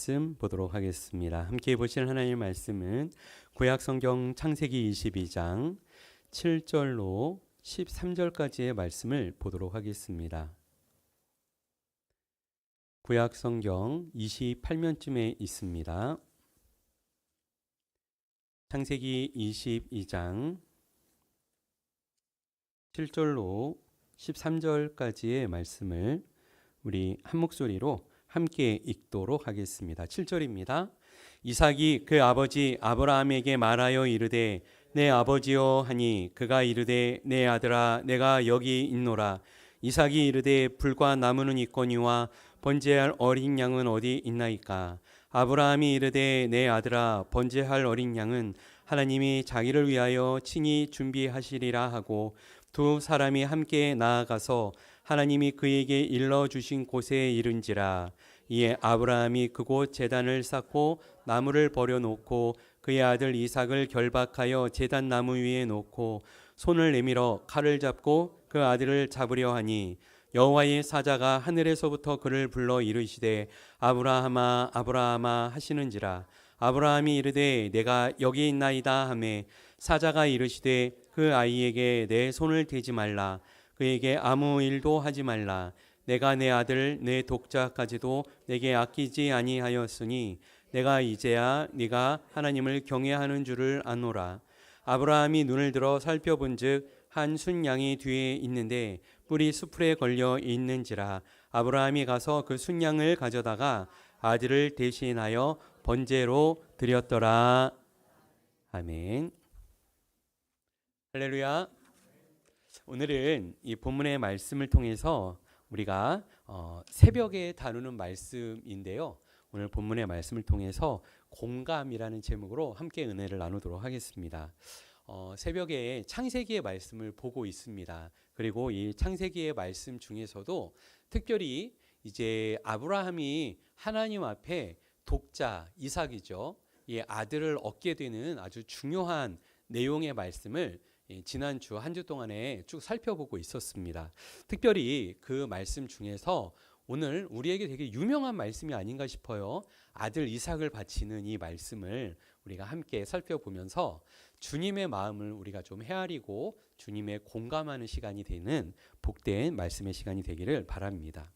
말씀 보도록 하겠습니다. 함께 보실 하나님의 말씀은 구약성경 창세기 22장 7절로 13절까지의 말씀을 보도록 하겠습니다. 구약성경 28면쯤에 있습니다. 창세기 22장 7절로 13절까지의 말씀을 우리 한 목소리로 함께 읽도록 하겠습니다. 7절입니다. 이삭이 그 아버지 아브라함에게 말하여 이르되 내 아버지여 하니 그가 이르되 내 아들아 내가 여기 있노라. 이삭이 이르되 불과 나무는 있거니와 번제할 어린 양은 어디 있나이까. 아브라함이 이르되 내 아들아 번제할 어린 양은 하나님이 자기를 위하여 친히 준비하시리라 하고 두 사람이 함께 나아가서 하나님이 그에게 일러주신 곳에 이른지라. 이에 아브라함이 그곳 제단을 쌓고 나무를 버려놓고 그의 아들 이삭을 결박하여 제단 나무 위에 놓고 손을 내밀어 칼을 잡고 그 아들을 잡으려 하니 여호와의 사자가 하늘에서부터 그를 불러 이르시되 아브라함아 아브라함아 하시는지라. 아브라함이 이르되 내가 여기 있나이다 하매 사자가 이르시되 그 아이에게 내 손을 대지 말라. 그에게 아무 일도 하지 말라. 내가 내 아들 내 독자까지도 내게 아끼지 아니하였으니 내가 이제야 네가 하나님을 경외하는 줄을 아노라. 아브라함이 눈을 들어 살펴본즉 한 순양이 뒤에 있는데 뿔이 수풀에 걸려 있는지라. 아브라함이 가서 그 순양을 가져다가 아들을 대신하여 번제로 드렸더라. 아멘. 할렐루야. 오늘은 이 본문의 말씀을 통해서 우리가 새벽에 다루는 말씀인데요. 오늘 본문의 말씀을 통해서 공감이라는 제목으로 함께 은혜를 나누도록 하겠습니다. 새벽에 창세기의 말씀을 보고 있습니다. 그리고 이 창세기의 말씀 중에서도 특별히 이제 아브라함이 하나님 앞에 독자 이삭이죠. 이 아들을 얻게 되는 아주 중요한 내용의 말씀을 지난주 한 주 동안에 쭉 살펴보고 있었습니다. 특별히 그 말씀 중에서 오늘 우리에게 되게 유명한 말씀이 아닌가 싶어요. 아들 이삭을 바치는 이 말씀을 우리가 함께 살펴보면서 주님의 마음을 우리가 좀 헤아리고 주님의 공감하는 시간이 되는 복된 말씀의 시간이 되기를 바랍니다.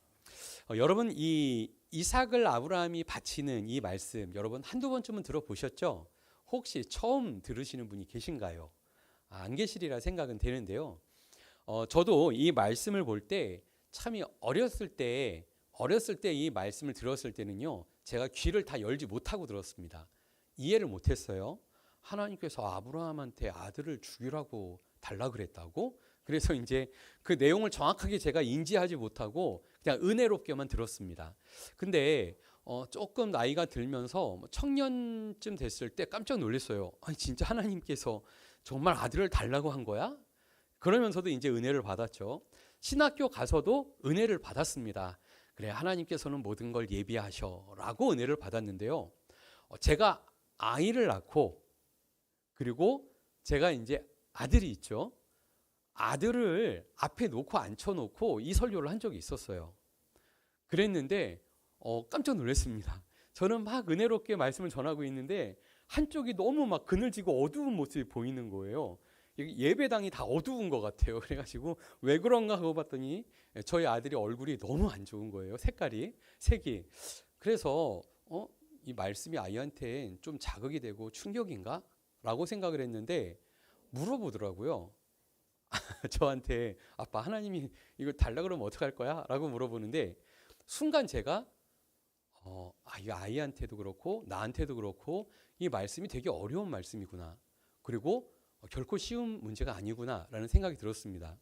여러분 이 이삭을 아브라함이 바치는 이 말씀 여러분 한두 번쯤은 들어보셨죠? 혹시 처음 들으시는 분이 계신가요? 안 계시리라 생각은 되는데요. 저도 이 말씀을 볼 때 참 어렸을 때 이 말씀을 들었을 때는요. 제가 귀를 다 열지 못하고 들었습니다. 이해를 못했어요. 하나님께서 아브라함한테 아들을 죽이라고 달라 그랬다고? 그래서 이제 그 내용을 정확하게 제가 인지하지 못하고 그냥 은혜롭게만 들었습니다. 근데 조금 나이가 들면서 청년쯤 됐을 때 깜짝 놀랐어요. 아니 진짜 하나님께서 정말 아들을 달라고 한 거야? 그러면서도 이제 은혜를 받았죠. 신학교 가서도 은혜를 받았습니다. 그래 하나님께서는 모든 걸 예비하셔라고 은혜를 받았는데요. 제가 아이를 낳고 그리고 제가 이제 아들이 있죠. 아들을 앞에 놓고 앉혀놓고 이 설교를 한 적이 있었어요. 그랬는데 깜짝 놀랐습니다. 저는 막 은혜롭게 말씀을 전하고 있는데 한쪽이 너무 막 그늘지고 어두운 모습이 보이는 거예요. 예배당이 다 어두운 것 같아요. 그래가지고 왜 그런가 하고 봤더니 저희 아들이 얼굴이 너무 안 좋은 거예요. 색이. 그래서 이 말씀이 아이한테 좀 자극이 되고 충격인가? 라고 생각을 했는데 물어보더라고요. 저한테 아빠 하나님이 이거 달라 그러면 어떡할 거야? 라고 물어보는데 순간 제가 이 아이한테도 그렇고 나한테도 그렇고 이 말씀이 되게 어려운 말씀이구나. 그리고 결코 쉬운 문제가 아니구나 라는 생각이 들었습니다.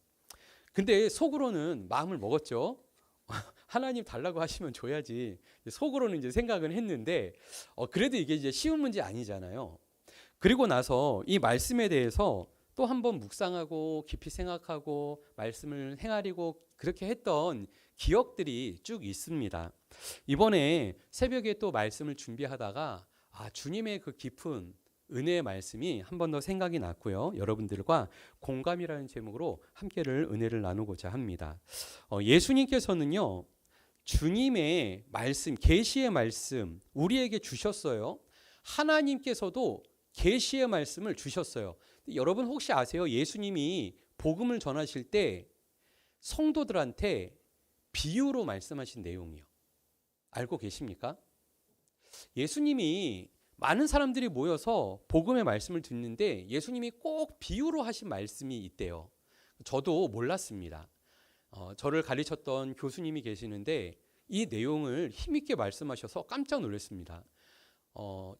근데 속으로는 마음을 먹었죠. 하나님 달라고 하시면 줘야지. 속으로는 이제 생각은 했는데 그래도 이게 이제 쉬운 문제 아니잖아요. 그리고 나서 이 말씀에 대해서 또 한번 묵상하고 깊이 생각하고 말씀을 행하려고 그렇게 했던 기억들이 쭉 있습니다. 이번에 새벽에 또 말씀을 준비하다가 주님의 그 깊은 은혜의 말씀이 한 번 더 생각이 났고요. 여러분들과 공감이라는 제목으로 함께를 은혜를 나누고자 합니다. 예수님께서는요. 주님의 말씀, 계시의 말씀 우리에게 주셨어요. 하나님께서도 계시의 말씀을 주셨어요. 여러분 혹시 아세요? 예수님이 복음을 전하실 때 성도들한테 비유로 말씀하신 내용이요. 알고 계십니까? 예수님이 많은 사람들이 모여서 복음의 말씀을 듣는데 예수님이 꼭 비유로 하신 말씀이 있대요. 저도 몰랐습니다. 저를 가르쳤던 교수님이 계시는데 이 내용을 힘있게 말씀하셔서 깜짝 놀랐습니다.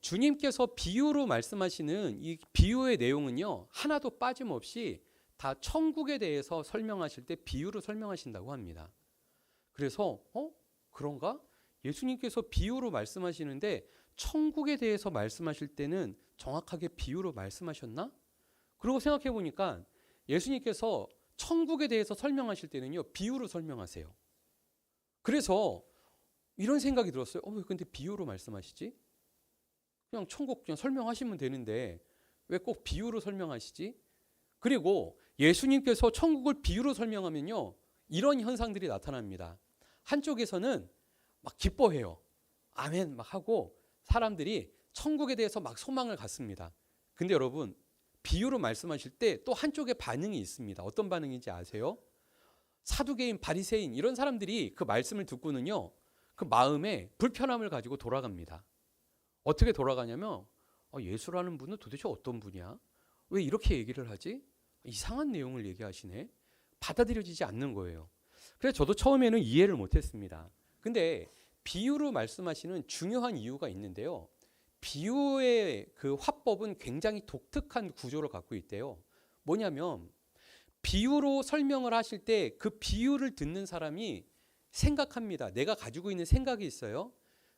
주님께서 비유로 말씀하시는 이 비유의 내용은요, 하나도 빠짐없이 다 천국에 대해서 설명하실 때 비유로 설명하신다고 합니다. 그래서 그런가? 예수님께서 비유로 말씀하시는데 천국에 대해서 말씀하실 때는 정확하게 비유로 말씀하셨나? 그리고 생각해 보니까 예수님께서 천국에 대해서 설명하실 때는요, 비유로 설명하세요. 그래서 이런 생각이 들었어요. 왜 근데 비유로 말씀하시지? 그냥 천국 그냥 설명하시면 되는데 왜 꼭 비유로 설명하시지? 그리고 예수님께서 천국을 비유로 설명하면요, 이런 현상들이 나타납니다. 한쪽에서는 막 기뻐해요. 아멘 막 하고 사람들이 천국에 대해서 막 소망을 갖습니다. 근데 여러분, 비유로 말씀하실 때 또 한쪽에 반응이 있습니다. 어떤 반응인지 아세요? 사두개인, 바리새인 이런 사람들이 그 말씀을 듣고는요, 그 마음에 불편함을 가지고 돌아갑니다. 어떻게 돌아가냐면 예수라는 분은 도대체 어떤 분이야? 왜 이렇게 얘기를 하지? 이상한 내용을 얘기하시네. 받아들여지지 않는 거예요. 그래서 저도 처음에는 이해를 못했습니다. 근데 비유로 말씀하시는 중요한 이유가 있는데요. 비유의 그 화법은 굉장히 독특한 구조를 갖고 있대요. 뭐냐면 비유로 설명을 하실 때 그 비유를 듣는 사람이 생각합니다. 내가 가지고 있는 생각이 있어요.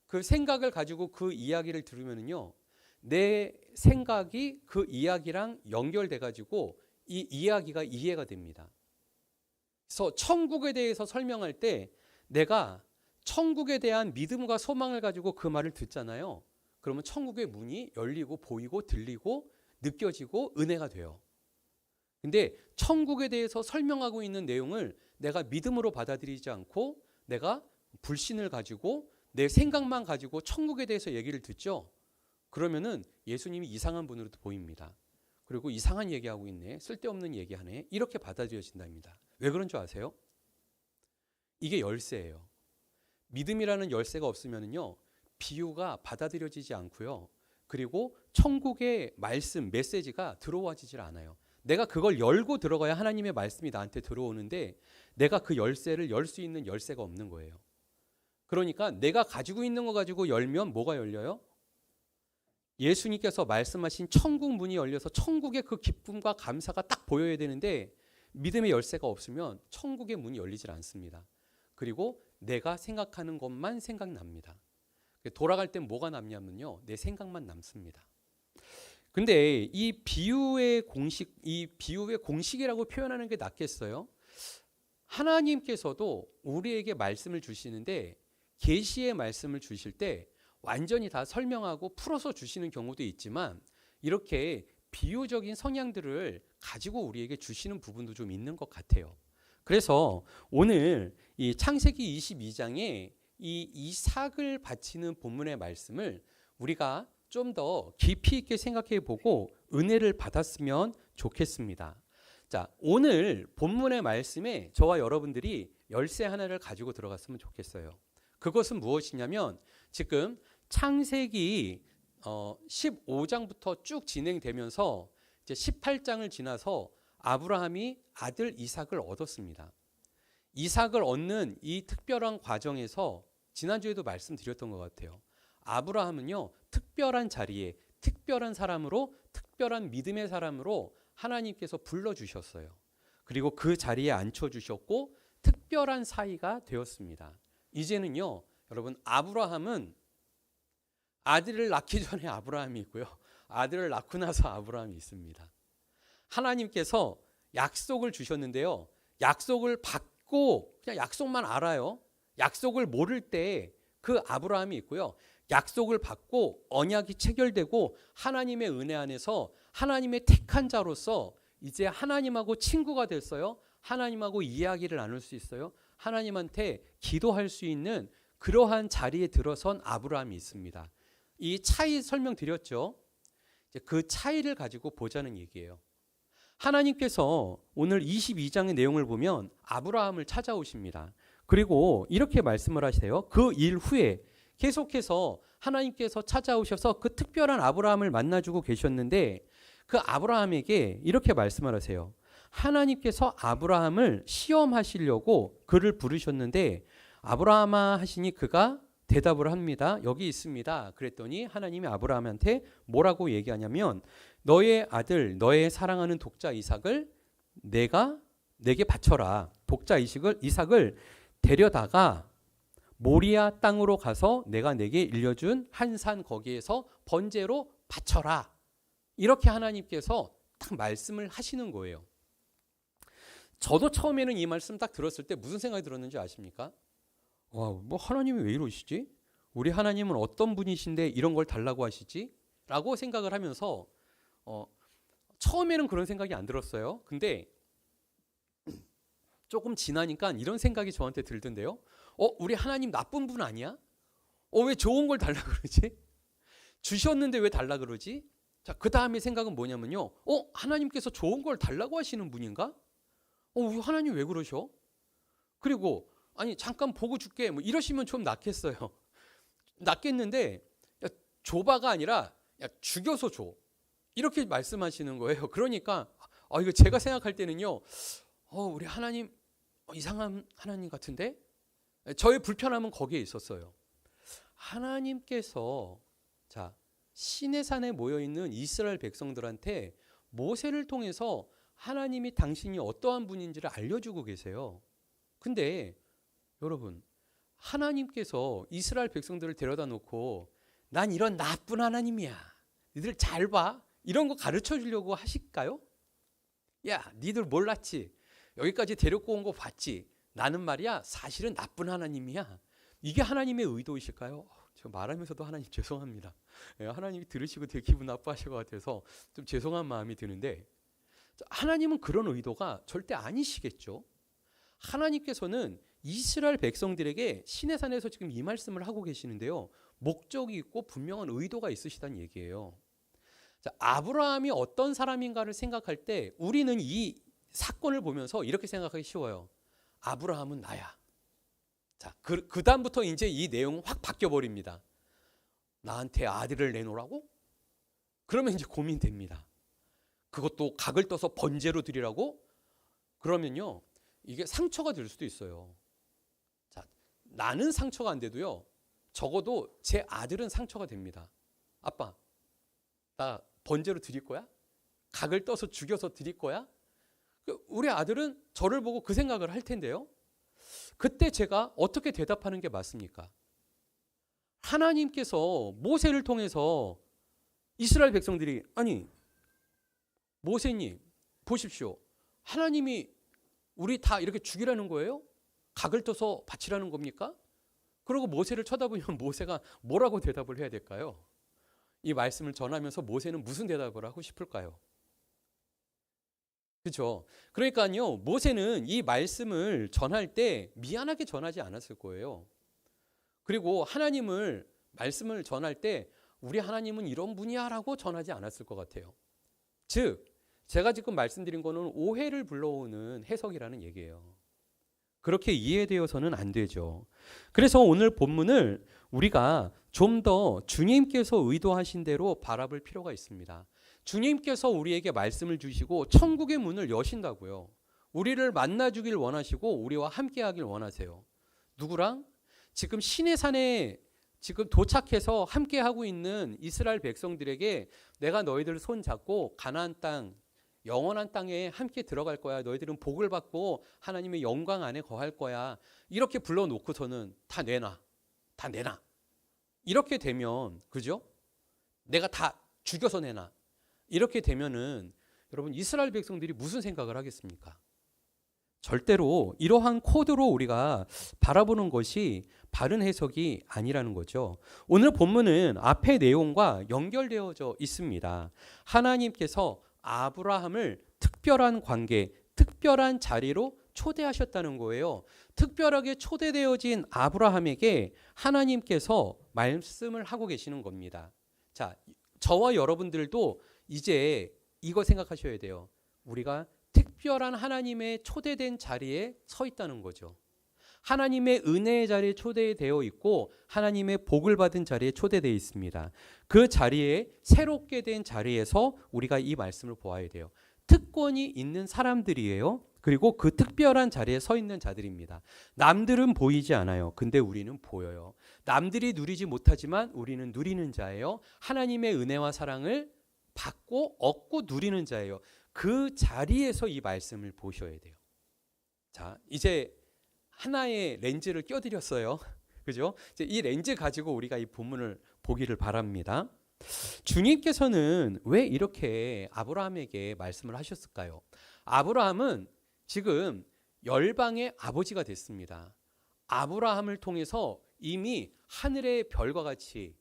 그 생각을 가지고 그 이야기를 들으면요, 내 생각이 그 이야기랑 연결돼 가지고 이 이야기가 이해가 됩니다. 그래서 천국에 대해서 설명할 때 내가 천국에 대한 믿음과 소망을 가지고 그 말을 듣잖아요. 그러면 천국의 문이 열리고 보이고 들리고 느껴지고 은혜가 돼요. 근데 천국에 대해서 설명하고 있는 내용을 내가 믿음으로 받아들이지 않고 내가 불신을 가지고 내 생각만 가지고 천국에 대해서 얘기를 듣죠. 그러면은 예수님이 이상한 분으로 보입니다. 그리고 이상한 얘기하고 있네, 쓸데없는 얘기하네, 이렇게 받아들여진답니다. 왜 그런 줄 아세요? 이게 열쇠예요. 믿음이라는 열쇠가 없으면요, 비유가 받아들여지지 않고요. 그리고 천국의 말씀, 메시지가 들어와지질 않아요. 내가 그걸 열고 들어가야 하나님의 말씀이 나한테 들어오는데 내가 그 열쇠를 열 수 있는 열쇠가 없는 거예요. 그러니까 내가 가지고 있는 거 가지고 열면 뭐가 열려요? 예수님께서 말씀하신 천국 문이 열려서 천국의 그 기쁨과 감사가 딱 보여야 되는데 믿음의 열쇠가 없으면 천국의 문이 열리질 않습니다. 그리고 내가 생각하는 것만 생각납니다. 돌아갈 땐 뭐가 남냐면요, 내 생각만 남습니다. 근데 이 비유의 공식이라고 표현하는 게 낫겠어요? 하나님께서도 우리에게 말씀을 주시는데 계시의 말씀을 주실 때 완전히 다 설명하고 풀어서 주시는 경우도 있지만 이렇게 비유적인 성향들을 가지고 우리에게 주시는 부분도 좀 있는 것 같아요. 그래서 오늘 이 창세기 22장에 이 이삭을 바치는 본문의 말씀을 우리가 좀 더 깊이 있게 생각해 보고 은혜를 받았으면 좋겠습니다. 자, 오늘 본문의 말씀에 저와 여러분들이 열쇠 하나를 가지고 들어갔으면 좋겠어요. 그것은 무엇이냐면 지금 창세기 15장부터 쭉 진행되면서 이제 18장을 지나서 아브라함이 아들 이삭을 얻었습니다. 이삭을 얻는 이 특별한 과정에서 지난주에도 말씀드렸던 것 같아요. 아브라함은요, 특별한 자리에 특별한 사람으로, 특별한 믿음의 사람으로 하나님께서 불러주셨어요. 그리고 그 자리에 앉혀주셨고 특별한 사이가 되었습니다. 이제는요, 여러분, 아브라함은 아들을 낳기 전에 아브라함이 있고요, 아들을 낳고 나서 아브라함이 있습니다. 하나님께서 약속을 주셨는데요, 약속을 받고 그냥 약속만 알아요. 약속을 모를 때 그 아브라함이 있고요, 약속을 받고 언약이 체결되고 하나님의 은혜 안에서 하나님의 택한 자로서 이제 하나님하고 친구가 됐어요. 하나님하고 이야기를 나눌 수 있어요. 하나님한테 기도할 수 있는 그러한 자리에 들어선 아브라함이 있습니다. 이 차이 설명드렸죠. 그 차이를 가지고 보자는 얘기예요. 하나님께서 오늘 22장의 내용을 보면 아브라함을 찾아오십니다. 그리고 이렇게 말씀을 하세요. 그 일 후에 계속해서 하나님께서 찾아오셔서 그 특별한 아브라함을 만나주고 계셨는데 그 아브라함에게 이렇게 말씀을 하세요. 하나님께서 아브라함을 시험하시려고 그를 부르셨는데 아브라함아 하시니 그가 대답을 합니다. 여기 있습니다. 그랬더니 하나님이 아브라함한테 뭐라고 얘기하냐면 너의 아들, 너의 사랑하는 독자 이삭을 내게 바쳐라. 독자 이삭을 데려다가 모리아 땅으로 가서 내가 내게 일려준 한 산 거기에서 번제로 바쳐라. 이렇게 하나님께서 딱 말씀을 하시는 거예요. 저도 처음에는 이 말씀 딱 들었을 때 무슨 생각이 들었는지 아십니까? 와, 뭐 하나님이 왜 이러시지? 우리 하나님은 어떤 분이신데 이런 걸 달라고 하시지? 라고 생각을 하면서 처음에는 그런 생각이 안 들었어요. 근데 조금 지나니까 이런 생각이 저한테 들던데요. 우리 하나님 나쁜 분 아니야? 왜 좋은 걸 달라 그러지? 주셨는데 왜 달라 그러지? 자, 그 다음에 생각은 뭐냐면요. 하나님께서 좋은 걸 달라고 하시는 분인가? 우리 하나님 왜 그러셔? 그리고 아니 잠깐 보고 줄게 뭐 이러시면 좀 낫겠어요. 낫겠는데 야, 줘봐가 아니라 야, 죽여서 줘. 이렇게 말씀하시는 거예요. 그러니까 이거 제가 생각할 때는요. 우리 하나님 이상한 하나님 같은데? 저의 불편함은 거기에 있었어요. 하나님께서 시내 산에 모여있는 이스라엘 백성들한테 모세를 통해서 하나님이 당신이 어떠한 분인지를 알려주고 계세요. 근데 여러분, 하나님께서 이스라엘 백성들을 데려다 놓고 난 이런 나쁜 하나님이야. 니들 잘 봐. 이런 거 가르쳐 주려고 하실까요? 야, 니들 몰랐지? 여기까지 데리고 온 거 봤지? 나는 말이야 사실은 나쁜 하나님이야. 이게 하나님의 의도이실까요? 제가 말하면서도 하나님 죄송합니다. 하나님이 들으시고 되게 기분 나빠하실 것 같아서 좀 죄송한 마음이 드는데 하나님은 그런 의도가 절대 아니시겠죠. 하나님께서는 이스라엘 백성들에게 시내산에서 지금 이 말씀을 하고 계시는데요. 목적이 있고 분명한 의도가 있으시다는 얘기예요. 아브라함이 어떤 사람인가를 생각할 때 우리는 이 사건을 보면서 이렇게 생각하기 쉬워요. 아브라함은 나야. 그 다음부터 이제 이 내용은 확 바뀌어 버립니다. 나한테 아들을 내놓으라고? 그러면 이제 고민됩니다. 그것도 각을 떠서 번제로 드리라고? 그러면요, 이게 상처가 될 수도 있어요. 나는 상처가 안 돼도요, 적어도 제 아들은 상처가 됩니다. 아빠, 나 번제로 드릴 거야? 각을 떠서 죽여서 드릴 거야? 우리 아들은 저를 보고 그 생각을 할 텐데요. 그때 제가 어떻게 대답하는 게 맞습니까? 하나님께서 모세를 통해서 이스라엘 백성들이 아니 모세님 보십시오. 하나님이 우리 다 이렇게 죽이라는 거예요? 각을 떠서 바치라는 겁니까? 그리고 모세를 쳐다보면 모세가 뭐라고 대답을 해야 될까요? 이 말씀을 전하면서 모세는 무슨 대답을 하고 싶을까요? 그렇죠. 그러니까요, 모세는 이 말씀을 전할 때 미안하게 전하지 않았을 거예요. 그리고 말씀을 전할 때 우리 하나님은 이런 분이야라고 전하지 않았을 것 같아요. 즉, 제가 지금 말씀드린 거는 오해를 불러오는 해석이라는 얘기예요. 그렇게 이해되어서는 안 되죠. 그래서 오늘 본문을 우리가 좀 더 주님께서 의도하신 대로 바라볼 필요가 있습니다. 주님께서 우리에게 말씀을 주시고 천국의 문을 여신다고요. 우리를 만나주길 원하시고 우리와 함께하길 원하세요. 누구랑? 지금 시내산에 지금 도착해서 함께하고 있는 이스라엘 백성들에게 내가 너희들 손 잡고 가나안 땅, 영원한 땅에 함께 들어갈 거야. 너희들은 복을 받고 하나님의 영광 안에 거할 거야. 이렇게 불러놓고서는 다 내놔. 이렇게 되면, 그죠? 내가 다 죽여서 내놔. 이렇게 되면은 여러분 이스라엘 백성들이 무슨 생각을 하겠습니까? 절대로 이러한 코드로 우리가 바라보는 것이 바른 해석이 아니라는 거죠. 오늘 본문은 앞의 내용과 연결되어져 있습니다. 하나님께서 아브라함을 특별한 관계, 특별한 자리로 초대하셨다는 거예요. 특별하게 초대되어진 아브라함에게 하나님께서 말씀을 하고 계시는 겁니다. 자, 저와 여러분들도 이제 이거 생각하셔야 돼요. 우리가 특별한 하나님의 초대된 자리에 서 있다는 거죠. 하나님의 은혜의 자리에 초대되어 있고 하나님의 복을 받은 자리에 초대되어 있습니다. 그 자리에 새롭게 된 자리에서 우리가 이 말씀을 보아야 돼요. 특권이 있는 사람들이에요. 그리고 그 특별한 자리에 서 있는 자들입니다. 남들은 보이지 않아요. 근데 우리는 보여요. 남들이 누리지 못하지만 우리는 누리는 자예요. 하나님의 은혜와 사랑을 받고 얻고 누리는 자예요. 그 자리에서 이 말씀을 보셔야 돼요. 자, 이제 하나의 렌즈를 껴드렸어요. 그죠? 이제 이 렌즈 가지고 우리가 이 본문을 보기를 바랍니다. 주님께서는 왜 이렇게 아브라함에게 말씀을 하셨을까요? 아브라함은 지금 열방의 아버지가 됐습니다. 아브라함을 통해서 이미 하늘의 별과 같이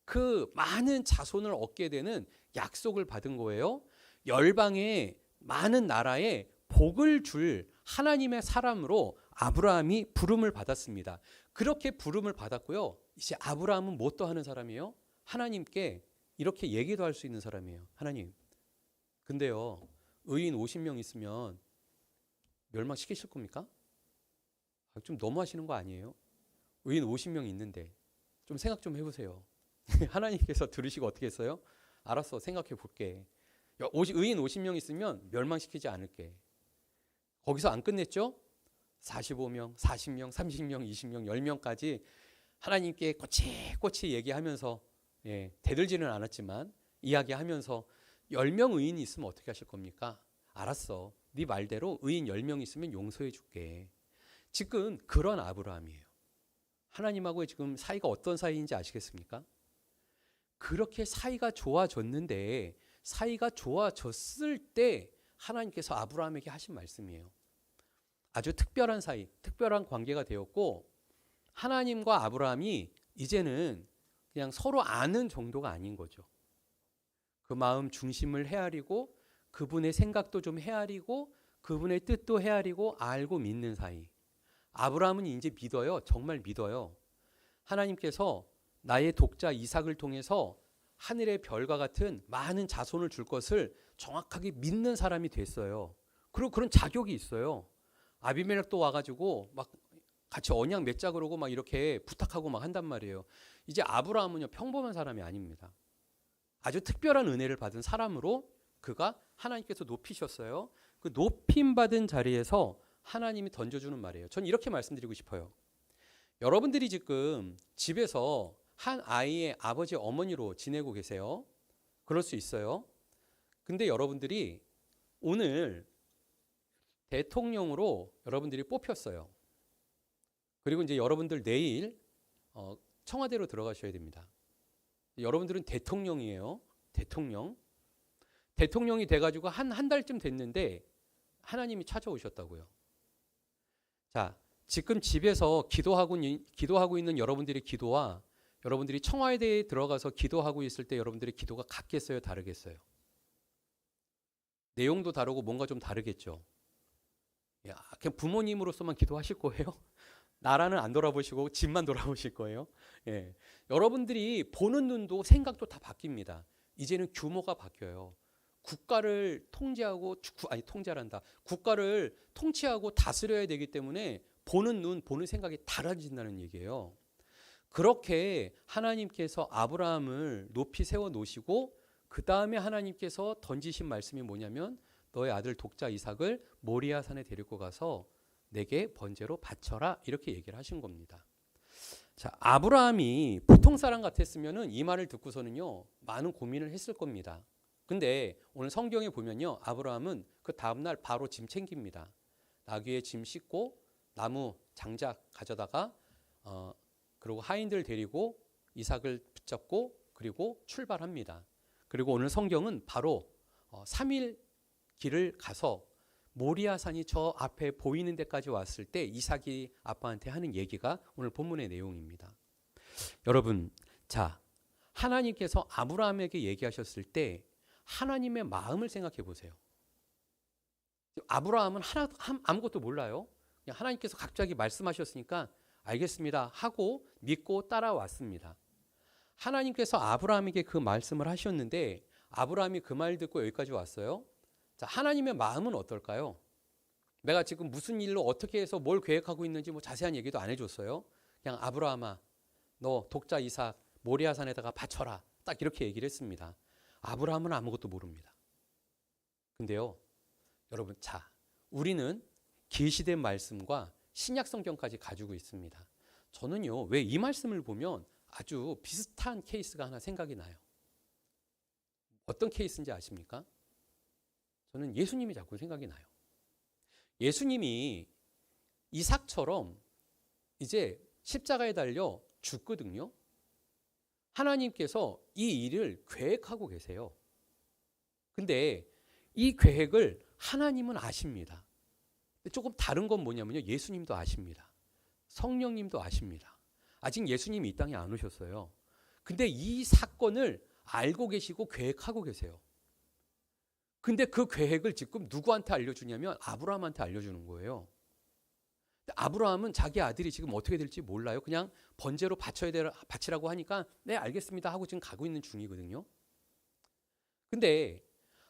그 많은 자손을 얻게 되는 약속을 받은 거예요. 열방의 많은 나라에 복을 줄 하나님의 사람으로 아브라함이 부름을 받았습니다. 그렇게 부름을 받았고요. 이제 아브라함은 뭐 또 하는 사람이에요? 하나님께 이렇게 얘기도 할 수 있는 사람이에요. 하나님, 근데요, 의인 50명 있으면 멸망시키실 겁니까? 좀 너무하시는 거 아니에요? 의인 50명 있는데 좀 생각 좀 해보세요. 하나님께서 들으시고 어떻게 했어요? 알았어, 생각해 볼게. 의인 50명 있으면 멸망시키지 않을게. 거기서 안 끝냈죠? 45명, 40명, 30명, 20명, 10명까지 하나님께 꼬치꼬치 얘기하면서 대들지는 않았지만 이야기하면서 10명 의인이 있으면 어떻게 하실 겁니까? 알았어. 네 말대로 의인 10명 있으면 용서해 줄게. 지금 그런 아브라함이에요. 하나님하고 지금 사이가 어떤 사이인지 아시겠습니까? 그렇게 사이가 좋아졌는데 사이가 좋아졌을 때 하나님께서 아브라함에게 하신 말씀이에요. 아주 특별한 사이, 특별한 관계가 되었고 하나님과 아브라함이 이제는 그냥 서로 아는 정도가 아닌 거죠. 그 마음 중심을 헤아리고 그분의 생각도 좀 헤아리고 그분의 뜻도 헤아리고 알고 믿는 사이. 아브라함은 이제 믿어요. 정말 믿어요. 하나님께서 나의 독자 이삭을 통해서 하늘의 별과 같은 많은 자손을 줄 것을 정확하게 믿는 사람이 됐어요. 그리고 그런 자격이 있어요. 아비멜렉도 와가지고 막 같이 언약 맺자 그러고 막 이렇게 부탁하고 막 한단 말이에요. 이제 아브라함은요, 평범한 사람이 아닙니다. 아주 특별한 은혜를 받은 사람으로 그가 하나님께서 높이셨어요. 그 높임 받은 자리에서 하나님이 던져주는 말이에요. 전 이렇게 말씀드리고 싶어요. 여러분들이 지금 집에서 한 아이의 아버지 어머니로 지내고 계세요. 그럴 수 있어요. 근데 여러분들이 오늘 대통령으로 여러분들이 뽑혔어요. 그리고 이제 여러분들 내일 청와대로 들어가셔야 됩니다. 여러분들은 대통령이에요. 대통령이 돼가지고 한 달쯤 됐는데 하나님이 찾아오셨다고요. 자, 지금 집에서 기도하고 있는 여러분들의 기도와 여러분들이 청와대에 들어가서 기도하고 있을 때 여러분들의 기도가 같겠어요? 다르겠어요? 내용도 다르고 뭔가 좀 다르겠죠. 야, 그냥 부모님으로서만 기도하실 거예요? 나라는 안 돌아보시고 집만 돌아보실 거예요? 예. 여러분들이 보는 눈도 생각도 다 바뀝니다. 이제는 규모가 바뀌어요. 국가를 국가를 통치하고 다스려야 되기 때문에 보는 눈, 보는 생각이 달라진다는 얘기예요. 그렇게 하나님께서 아브라함을 높이 세워 놓으시고 그 다음에 하나님께서 던지신 말씀이 뭐냐면 너의 아들 독자 이삭을 모리아 산에 데리고 가서 내게 번제로 바쳐라, 이렇게 얘기를 하신 겁니다. 자, 아브라함이 보통 사람 같았으면은 이 말을 듣고서는요, 많은 고민을 했을 겁니다. 근데 오늘 성경에 보면요, 아브라함은 그 다음날 바로 짐 챙깁니다. 나귀에 짐 싣고 나무 장작 가져다가 그리고 하인들 데리고 이삭을 붙잡고 그리고 출발합니다. 그리고 오늘 성경은 바로 3일 길을 가서 모리아산이 저 앞에 보이는 데까지 왔을 때 이삭이 아빠한테 하는 얘기가 오늘 본문의 내용입니다. 여러분, 자, 하나님께서 아브라함에게 얘기하셨을 때 하나님의 마음을 생각해 보세요. 아브라함은 아무것도 몰라요. 그냥 하나님께서 갑자기 말씀하셨으니까 알겠습니다 하고 믿고 따라왔습니다. 하나님께서 아브라함에게 그 말씀을 하셨는데 아브라함이 그 말 듣고 여기까지 왔어요. 자, 하나님의 마음은 어떨까요? 내가 지금 무슨 일로 어떻게 해서 뭘 계획하고 있는지 뭐 자세한 얘기도 안 해줬어요. 그냥 아브라함아, 너 독자 이삭 모리아산에다가 바쳐라. 딱 이렇게 얘기를 했습니다. 아브라함은 아무것도 모릅니다. 근데요, 여러분, 자, 우리는 계시된 말씀과 신약 성경까지 가지고 있습니다. 저는요, 왜 이 말씀을 보면 아주 비슷한 케이스가 하나 생각이 나요. 어떤 케이스인지 아십니까? 저는 예수님이 자꾸 생각이 나요. 예수님이 이삭처럼 이제 십자가에 달려 죽거든요. 하나님께서 이 일을 계획하고 계세요. 근데 이 계획을 하나님은 아십니다. 근데 조금 다른 건 뭐냐면요. 예수님도 아십니다. 성령님도 아십니다. 아직 예수님이 이 땅에 안 오셨어요. 근데 이 사건을 알고 계시고 계획하고 계세요. 근데 그 계획을 지금 누구한테 알려주냐면 아브라함한테 알려주는 거예요. 아브라함은 자기 아들이 지금 어떻게 될지 몰라요. 그냥 번제로 바치라고 하니까 네 알겠습니다 하고 지금 가고 있는 중이거든요. 근데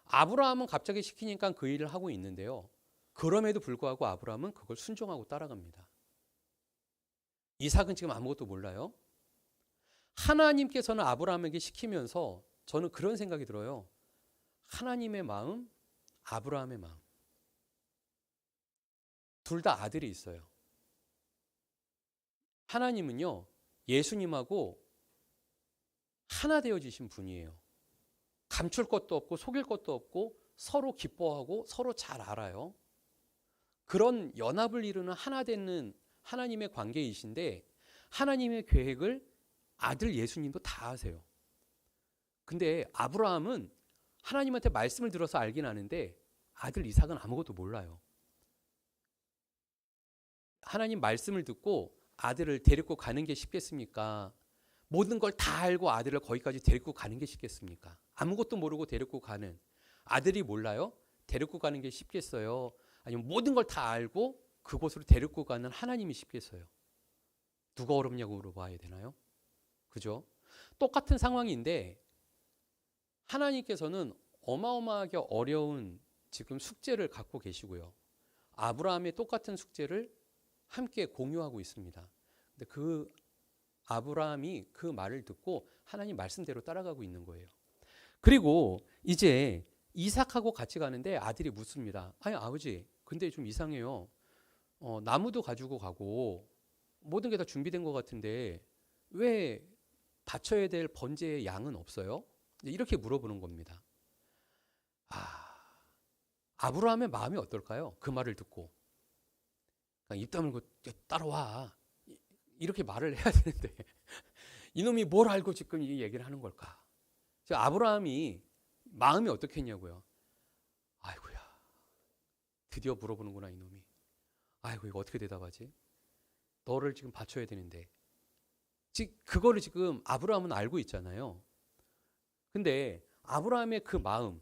아브라함은 갑자기 시키니까 그 일을 하고 있는데요. 그럼에도 불구하고 아브라함은 그걸 순종하고 따라갑니다. 이삭은 지금 아무것도 몰라요. 하나님께서는 아브라함에게 시키면서 저는 그런 생각이 들어요. 하나님의 마음, 아브라함의 마음. 둘 다 아들이 있어요. 하나님은요, 예수님하고 하나 되어지신 분이에요. 감출 것도 없고 속일 것도 없고 서로 기뻐하고 서로 잘 알아요. 그런 연합을 이루는 하나 되는 하나님의 관계이신데 하나님의 계획을 아들 예수님도 다 아세요. 근데 아브라함은 하나님한테 말씀을 들어서 알긴 아는데 아들 이삭은 아무것도 몰라요. 하나님 말씀을 듣고 아들을 데리고 가는 게 쉽겠습니까? 모든 걸 다 알고 아들을 거기까지 데리고 가는 게 쉽겠습니까? 아무것도 모르고 데리고 가는 아들이 몰라요? 데리고 가는 게 쉽겠어요? 아니면 모든 걸 다 알고 그곳으로 데리고 가는 하나님이 쉽겠어요? 누가 어렵냐고 물어봐야 되나요? 그죠? 똑같은 상황인데 하나님께서는 어마어마하게 어려운 지금 숙제를 갖고 계시고요. 아브라함의 똑같은 숙제를 함께 공유하고 있습니다. 근데 그 아브라함이 그 말을 듣고 하나님 말씀대로 따라가고 있는 거예요. 그리고 이제 이삭하고 같이 가는데 아들이 묻습니다. 아니 아버지, 근데 좀 이상해요. 나무도 가지고 가고 모든 게 다 준비된 것 같은데 왜 바쳐야 될 번제의 양은 없어요? 이렇게 물어보는 겁니다. 아브라함의 마음이 어떨까요? 그 말을 듣고 입 다물고 따라와 이렇게 말을 해야 되는데 이놈이 뭘 알고 지금 이 얘기를 하는 걸까? 아브라함이 마음이 어떻겠냐고요. 아이고야, 드디어 물어보는구나 이놈이. 아이고 이거 어떻게 대답하지? 너를 지금 바쳐야 되는데 그거를 지금 아브라함은 알고 있잖아요. 근데 아브라함의 그 마음,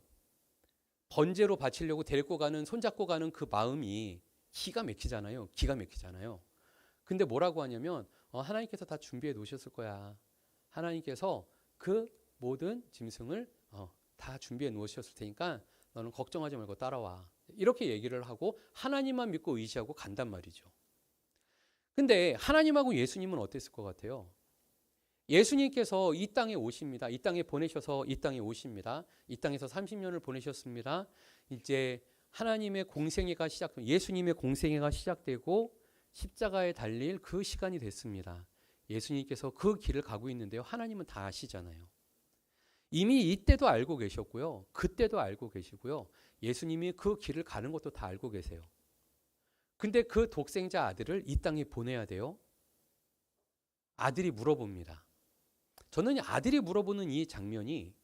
번제로 바치려고 데리고 가는, 손잡고 가는 그 마음이 기가 막히잖아요. 기가 막히잖아요. 근데 뭐라고 하냐면 하나님께서 다 준비해 놓으셨을 거야. 하나님께서 그 모든 짐승을 다 준비해 놓으셨을 테니까 너는 걱정하지 말고 따라와. 이렇게 얘기를 하고 하나님만 믿고 의지하고 간단 말이죠. 근데 하나님하고 예수님은 어땠을 것 같아요? 예수님께서 이 땅에 오십니다. 이 땅에 보내셔서 이 땅에 오십니다. 이 땅에서 30년을 보내셨습니다. 이제 하나님의 공생애가 예수님의 공생애가 시작되고 십자가에 달릴 그 시간이 됐습니다. 예수님께서 그 길을 가고 있는데요. 하나님은 다 아시잖아요. 이미 이때도 알고 계셨고요. 그때도 알고 계시고요. 예수님이 그 길을 가는 것도 다 알고 계세요. 근데 그 독생자 아들을 이 땅에 보내야 돼요. 아들이 물어봅니다. 저는 아들이 물어보는 이 장면이,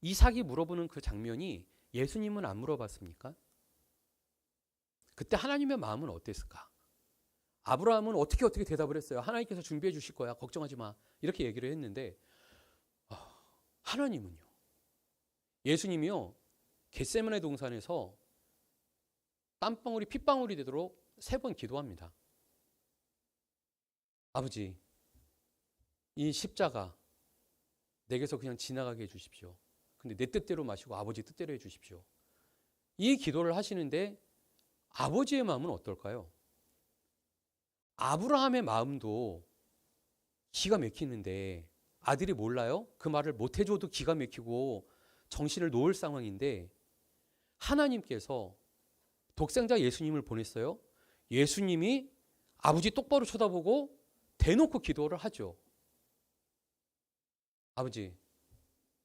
이삭이 물어보는 그 장면이 예수님은 안 물어봤습니까? 그때 하나님의 마음은 어땠을까? 아브라함은 어떻게 대답을 했어요? 하나님께서 준비해 주실 거야. 걱정하지 마. 이렇게 얘기를 했는데 하나님은요. 예수님이요. 겟세마네 동산에서 땀방울이 핏방울이 되도록 3번 기도합니다. 아버지, 이 십자가 내게서 그냥 지나가게 해주십시오. 근데 내 뜻대로 마시고 아버지 뜻대로 해주십시오. 이 기도를 하시는데 아버지의 마음은 어떨까요? 아브라함의 마음도 기가 막히는데 아들이 몰라요? 그 말을 못 해줘도 기가 막히고 정신을 놓을 상황인데 하나님께서 독생자 예수님을 보냈어요. 예수님이 아버지 똑바로 쳐다보고 대놓고 기도를 하죠. 아버지,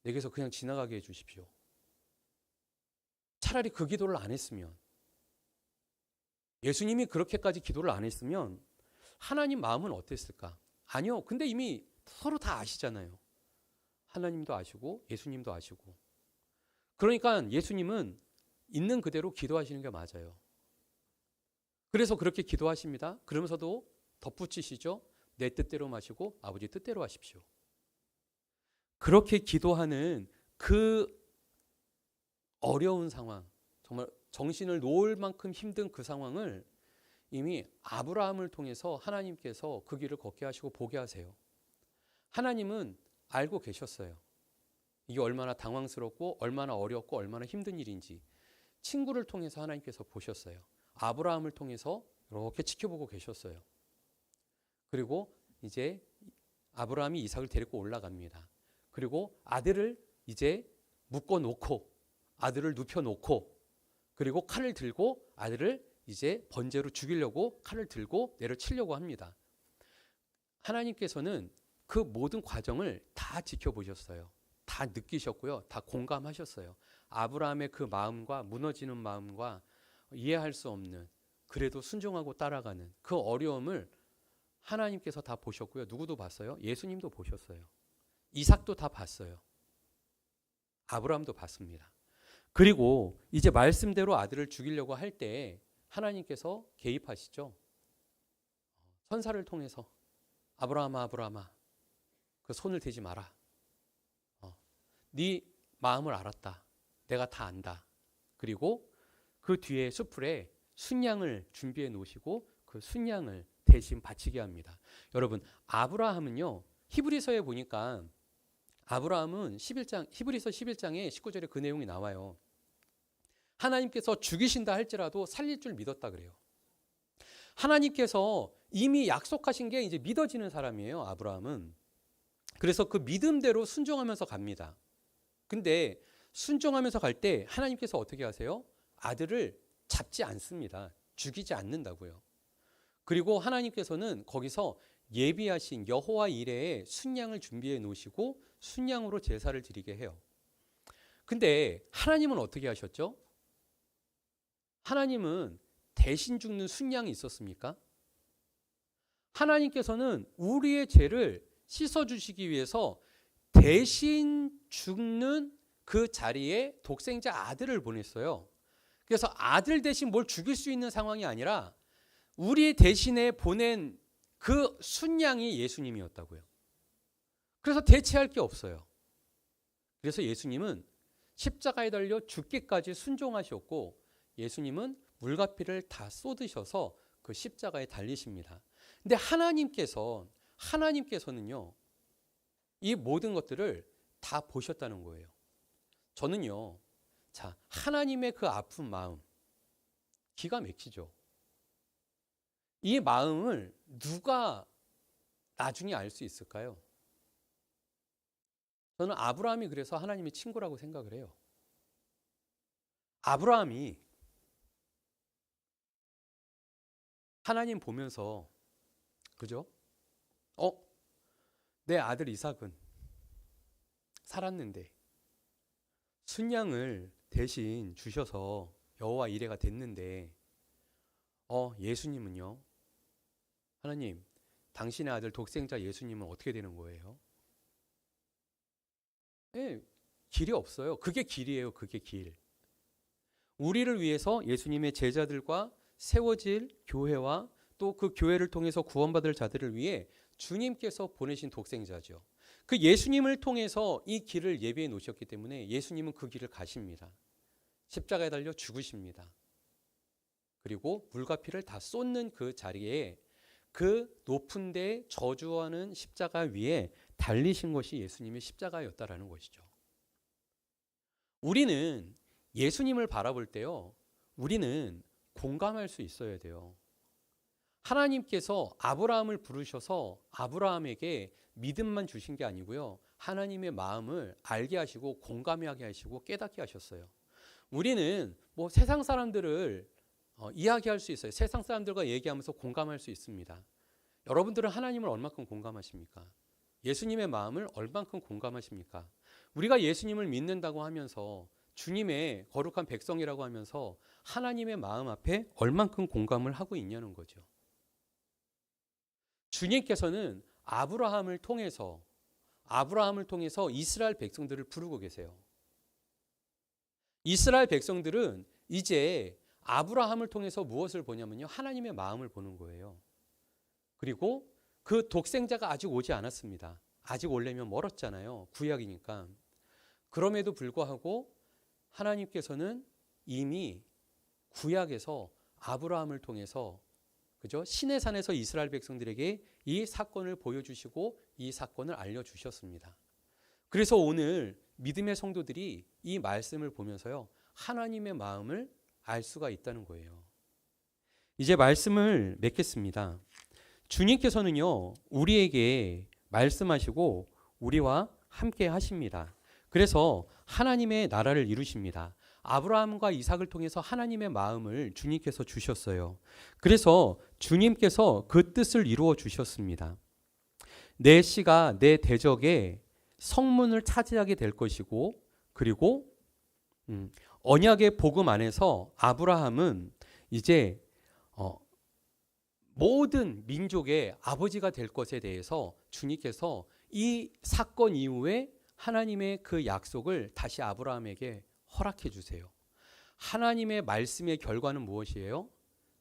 내게서 그냥 지나가게 해주십시오. 차라리 그 기도를 안 했으면, 예수님이 그렇게까지 기도를 안 했으면 하나님 마음은 어땠을까? 아니요. 근데 이미 서로 다 아시잖아요. 하나님도 아시고 예수님도 아시고. 그러니까 예수님은 있는 그대로 기도하시는 게 맞아요. 그래서 그렇게 기도하십니다. 그러면서도 덧붙이시죠. 내 뜻대로 마시고 아버지 뜻대로 하십시오. 그렇게 기도하는 그 어려운 상황, 정말 정신을 놓을 만큼 힘든 그 상황을 이미 아브라함을 통해서 하나님께서 그 길을 걷게 하시고 보게 하세요. 하나님은 알고 계셨어요. 이게 얼마나 당황스럽고 얼마나 어렵고 얼마나 힘든 일인지 친구를 통해서 하나님께서 보셨어요. 아브라함을 통해서 이렇게 지켜보고 계셨어요. 그리고 이제 아브라함이 이삭을 데리고 올라갑니다. 그리고 아들을 이제 묶어놓고 아들을 눕혀놓고 그리고 칼을 들고 아들을 이제 번제로 죽이려고 칼을 들고 내려치려고 합니다. 하나님께서는 그 모든 과정을 다 지켜보셨어요. 다 느끼셨고요. 다 공감하셨어요. 아브라함의 그 마음과 무너지는 마음과 이해할 수 없는 그래도 순종하고 따라가는 그 어려움을 하나님께서 다 보셨고요. 누구도 봤어요? 예수님도 보셨어요. 이삭도 다 봤어요. 아브라함도 봤습니다. 그리고 이제 말씀대로 아들을 죽이려고 할 때 하나님께서 개입하시죠. 선사를 통해서 아브라함아 아브라함아 그 손을 대지 마라. 네 마음을 알았다. 내가 다 안다. 그리고 그 뒤에 수풀에 순양을 준비해 놓으시고 그 순양을 대신 바치게 합니다. 여러분 아브라함은요. 히브리서에 보니까 아브라함은 히브리서 11장에 19절에 그 내용이 나와요. 하나님께서 죽이신다 할지라도 살릴 줄 믿었다 그래요. 하나님께서 이미 약속하신 게 이제 믿어지는 사람이에요. 아브라함은. 그래서 그 믿음대로 순종하면서 갑니다. 근데 순종하면서 갈 때 하나님께서 어떻게 하세요? 아들을 잡지 않습니다. 죽이지 않는다고요. 그리고 하나님께서는 거기서 예비하신 여호와 이레에 순양을 준비해 놓으시고 순양으로 제사를 드리게 해요. 근데 하나님은 어떻게 하셨죠? 하나님은 대신 죽는 순양이 있었습니까? 하나님께서는 우리의 죄를 씻어주시기 위해서 대신 죽는 그 자리에 독생자 아들을 보냈어요. 그래서 아들 대신 뭘 죽일 수 있는 상황이 아니라 우리 대신에 보낸 그 순양이 예수님이었다고요. 그래서 대체할 게 없어요. 그래서 예수님은 십자가에 달려 죽기까지 순종하셨고 예수님은 물과 피를 다 쏟으셔서 그 십자가에 달리십니다. 근데 하나님께서는요. 이 모든 것들을 다 보셨다는 거예요. 저는요. 자, 하나님의 그 아픈 마음 기가 막히죠. 이 마음을 누가 나중에 알 수 있을까요? 저는 아브라함이 그래서 하나님의 친구라고 생각을 해요. 아브라함이 하나님 보면서 그죠? 내 아들 이삭은 살았는데 순양을 대신 주셔서 여호와 이레가 됐는데 예수님은요? 하나님, 당신의 아들 독생자 예수님은 어떻게 되는 거예요? 네, 길이 없어요. 그게 길이에요. 그게 길. 우리를 위해서 예수님의 제자들과 세워질 교회와 또 그 교회를 통해서 구원받을 자들을 위해 주님께서 보내신 독생자죠. 그 예수님을 통해서 이 길을 예비해 놓으셨기 때문에 예수님은 그 길을 가십니다. 십자가에 달려 죽으십니다. 그리고 물과 피를 다 쏟는 그 자리에 그 높은 데 저주하는 십자가 위에 달리신 것이 예수님의 십자가였다라는 것이죠. 우리는 예수님을 바라볼 때요, 우리는 공감할 수 있어야 돼요. 하나님께서 아브라함을 부르셔서 아브라함에게 믿음만 주신 게 아니고요, 하나님의 마음을 알게 하시고 공감하게 하시고 깨닫게 하셨어요. 우리는 뭐 세상 사람들을 이야기할 수 있어요. 세상 사람들과 얘기하면서 공감할 수 있습니다. 여러분들은 하나님을 얼마큼 공감하십니까? 예수님의 마음을 얼만큼 공감하십니까? 우리가 예수님을 믿는다고 하면서 주님의 거룩한 백성이라고 하면서 하나님의 마음 앞에 얼만큼 공감을 하고 있냐는 거죠. 주님께서는 아브라함을 통해서 이스라엘 백성들을 부르고 계세요. 이스라엘 백성들은 이제 아브라함을 통해서 무엇을 보냐면요, 하나님의 마음을 보는 거예요. 그리고 그 독생자가 아직 오지 않았습니다. 아직 오려면 멀었잖아요. 구약이니까. 그럼에도 불구하고 하나님께서는 이미 구약에서 아브라함을 통해서, 그죠? 시내 산에서 이스라엘 백성들에게 이 사건을 보여주시고 이 사건을 알려주셨습니다. 그래서 오늘 믿음의 성도들이 이 말씀을 보면서요, 하나님의 마음을 알 수가 있다는 거예요. 이제 말씀을 맺겠습니다. 주님께서는요, 우리에게 말씀하시고 우리와 함께 하십니다. 그래서 하나님의 나라를 이루십니다. 아브라함과 이삭을 통해서 하나님의 마음을 주님께서 주셨어요. 그래서 주님께서 그 뜻을 이루어 주셨습니다. 내 씨가 내 대적의 성문을 차지하게 될 것이고, 그리고 언약의 복음 안에서 아브라함은 이제 모든 민족의 아버지가 될 것에 대해서 주님께서 이 사건 이후에 하나님의 그 약속을 다시 아브라함에게 허락해 주세요. 하나님의 말씀의 결과는 무엇이에요?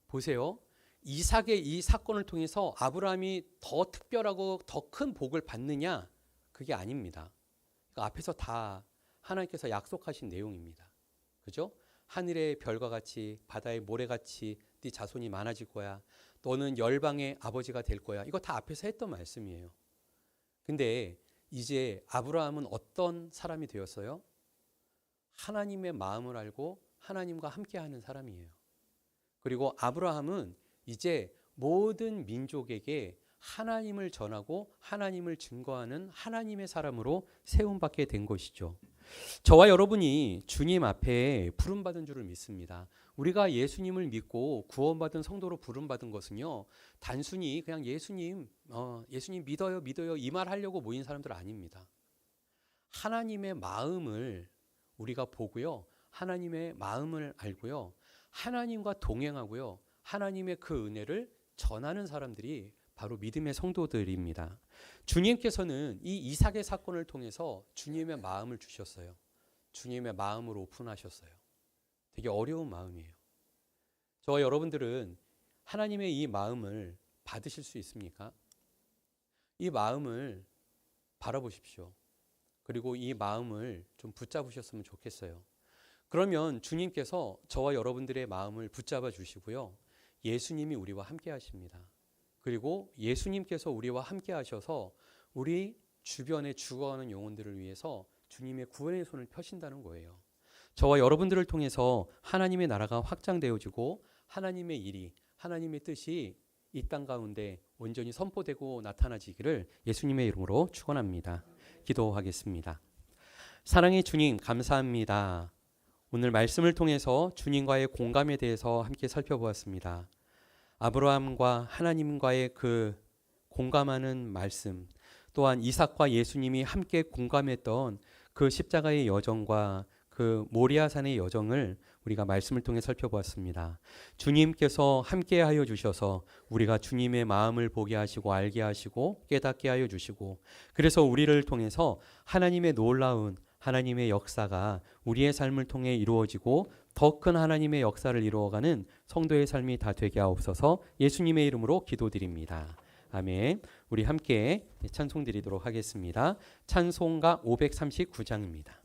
보세요. 이삭의 이 사건을 통해서 아브라함이 더 특별하고 더 큰 복을 받느냐? 그게 아닙니다. 그러니까 앞에서 다 하나님께서 약속하신 내용입니다. 그죠? 하늘의 별과 같이 바다의 모래같이 네 자손이 많아질 거야. 너는 열방의 아버지가 될 거야. 이거 다 앞에서 했던 말씀이에요. 근데 이제 아브라함은 어떤 사람이 되었어요? 하나님의 마음을 알고 하나님과 함께하는 사람이에요. 그리고 아브라함은 이제 모든 민족에게 하나님을 전하고 하나님을 증거하는 하나님의 사람으로 세움받게 된 것이죠. 저와 여러분이 주님 앞에 부름받은 줄을 믿습니다. 우리가 예수님을 믿고 구원받은 성도로 부름받은 것은요, 단순히 그냥 예수님 믿어요 이 말 하려고 모인 사람들 아닙니다. 하나님의 마음을 우리가 보고요, 하나님의 마음을 알고요, 하나님과 동행하고요, 하나님의 그 은혜를 전하는 사람들이 바로 믿음의 성도들입니다. 주님께서는 이 이삭의 사건을 통해서 주님의 마음을 주셨어요. 주님의 마음을 오픈하셨어요. 되게 어려운 마음이에요. 저와 여러분들은 하나님의 이 마음을 받으실 수 있습니까? 이 마음을 바라보십시오. 그리고 이 마음을 좀 붙잡으셨으면 좋겠어요. 그러면 주님께서 저와 여러분들의 마음을 붙잡아 주시고요, 예수님이 우리와 함께 하십니다. 그리고 예수님께서 우리와 함께 하셔서 우리 주변에 죽어가는 영혼들을 위해서 주님의 구원의 손을 펴신다는 거예요. 저와 여러분들을 통해서 하나님의 나라가 확장되어지고 하나님의 일이, 하나님의 뜻이 이 땅 가운데 온전히 선포되고 나타나지기를 예수님의 이름으로 축원합니다. 기도하겠습니다. 사랑의 주님, 감사합니다. 오늘 말씀을 통해서 주님과의 공감에 대해서 함께 살펴보았습니다. 아브라함과 하나님과의 그 공감하는 말씀, 또한 이삭과 예수님이 함께 공감했던 그 십자가의 여정과 그 모리아산의 여정을 우리가 말씀을 통해 살펴보았습니다. 주님께서 함께하여 주셔서 우리가 주님의 마음을 보게 하시고 알게 하시고 깨닫게 하여 주시고, 그래서 우리를 통해서 하나님의 놀라운 하나님의 역사가 우리의 삶을 통해 이루어지고 더 큰 하나님의 역사를 이루어가는 성도의 삶이 다 되게 하옵소서. 예수님의 이름으로 기도드립니다. 아멘. 우리 함께 찬송 드리도록 하겠습니다. 찬송가 539장입니다.